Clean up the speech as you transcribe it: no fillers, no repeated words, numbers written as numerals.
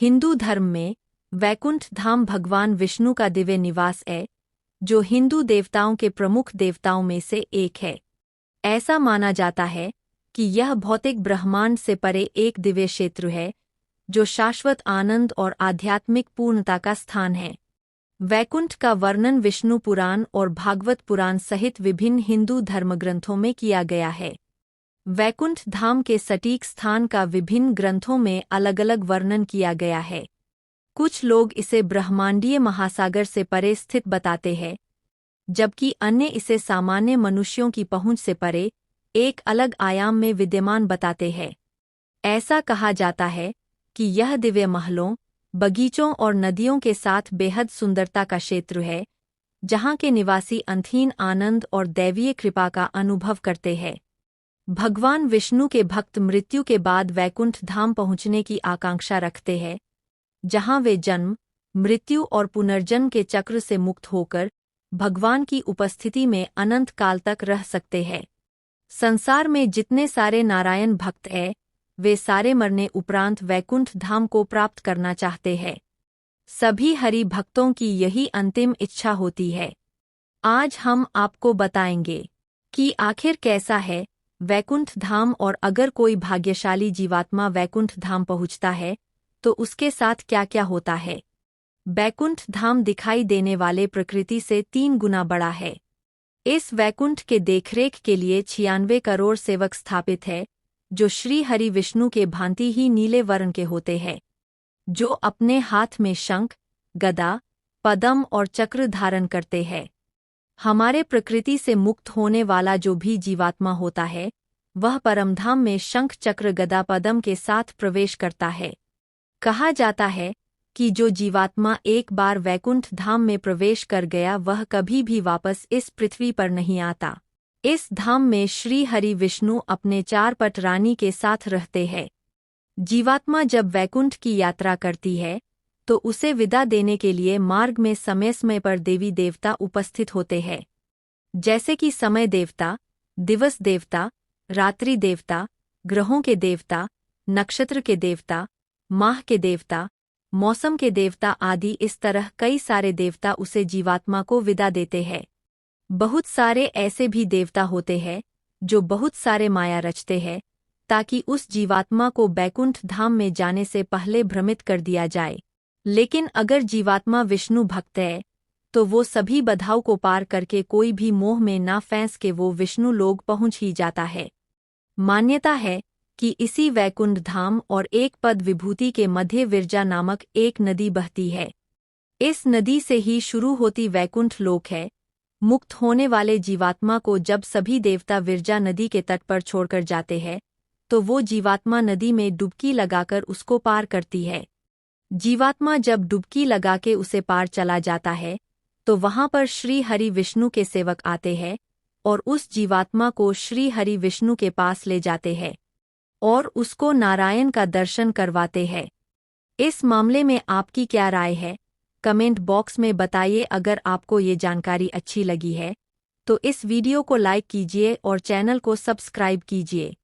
हिंदू धर्म में वैकुंठ धाम भगवान विष्णु का दिव्य निवास है, जो हिंदू देवताओं के प्रमुख देवताओं में से एक है। ऐसा माना जाता है कि यह भौतिक ब्रह्मांड से परे एक दिव्य क्षेत्र है, जो शाश्वत आनंद और आध्यात्मिक पूर्णता का स्थान है। वैकुंठ का वर्णन विष्णु पुराण और भागवत पुराण सहित विभिन्न हिंदू धर्मग्रंथों में किया गया है। वैकुंठ धाम के सटीक स्थान का विभिन्न ग्रंथों में अलग-अलग वर्णन किया गया है। कुछ लोग इसे ब्रह्मांडीय महासागर से परे स्थित बताते हैं, जबकि अन्य इसे सामान्य मनुष्यों की पहुंच से परे एक अलग आयाम में विद्यमान बताते हैं। ऐसा कहा जाता है कि यह दिव्य महलों, बगीचों और नदियों के साथ बेहद सुंदरता का क्षेत्र है, जहां के निवासी अंतहीन आनंद और दैवीय कृपा का अनुभव करते हैं। भगवान विष्णु के भक्त मृत्यु के बाद वैकुंठ धाम पहुंचने की आकांक्षा रखते हैं, जहां वे जन्म, मृत्यु और पुनर्जन्म के चक्र से मुक्त होकर भगवान की उपस्थिति में अनंत काल तक रह सकते हैं। संसार में जितने सारे नारायण भक्त हैं, वे सारे मरने उपरांत वैकुंठ धाम को प्राप्त करना चाहते हैं। सभी हरि भक्तों की यही अंतिम इच्छा होती है। आज हम आपको बताएंगे कि आखिर कैसा है वैकुंठ धाम, और अगर कोई भाग्यशाली जीवात्मा वैकुंठ धाम पहुंचता है तो उसके साथ क्या क्या होता है। वैकुंठ धाम दिखाई देने वाले प्रकृति से 3 गुना बड़ा है। इस वैकुंठ के देखरेख के लिए 96 करोड़ सेवक स्थापित है, जो श्री हरि विष्णु के भांति ही नीले वर्ण के होते हैं, जो अपने हाथ में शंख, गदा, पद्म और चक्र धारण करते हैं। हमारे प्रकृति से मुक्त होने वाला जो भी जीवात्मा होता है, वह परमधाम में शंख, चक्र, गदा, पद्म के साथ प्रवेश करता है। कहा जाता है कि जो जीवात्मा एक बार वैकुंठ धाम में प्रवेश कर गया, वह कभी भी वापस इस पृथ्वी पर नहीं आता। इस धाम में श्री हरि विष्णु अपने 4 पट रानी के साथ रहते हैं। जीवात्मा जब वैकुंठ की यात्रा करती है, तो उसे विदा देने के लिए मार्ग में समय समय पर देवी देवता उपस्थित होते हैं, जैसे कि समय देवता, दिवस देवता, रात्रि देवता, ग्रहों के देवता, नक्षत्र के देवता, माह के देवता, मौसम के देवता आदि। इस तरह कई सारे देवता उसे जीवात्मा को विदा देते हैं। बहुत सारे ऐसे भी देवता होते हैं जो बहुत सारे माया रचते हैं, ताकि उस जीवात्मा को वैकुंठ धाम में जाने से पहले भ्रमित कर दिया जाए। लेकिन अगर जीवात्मा विष्णु भक्त है, तो वो सभी बाधाओं को पार करके कोई भी मोह में ना फंस के वो विष्णु लोक पहुंच ही जाता है। मान्यता है कि इसी वैकुंठ धाम और एक पद विभूति के मध्य विरजा नामक एक नदी बहती है। इस नदी से ही शुरू होती वैकुंठ लोक है। मुक्त होने वाले जीवात्मा को जब सभी देवता विरजा नदी के तट पर छोड़कर जाते हैं, तो वो जीवात्मा नदी में डुबकी लगाकर उसको पार करती है। जीवात्मा जब डुबकी लगा के उसे पार चला जाता है, तो वहां पर श्री हरि विष्णु के सेवक आते हैं और उस जीवात्मा को श्री हरि विष्णु के पास ले जाते हैं और उसको नारायण का दर्शन करवाते हैं। इस मामले में आपकी क्या राय है? कमेंट बॉक्स में बताइए। अगर आपको ये जानकारी अच्छी लगी है, तो इस वीडियो को लाइक कीजिए और चैनल को सब्सक्राइब कीजिए।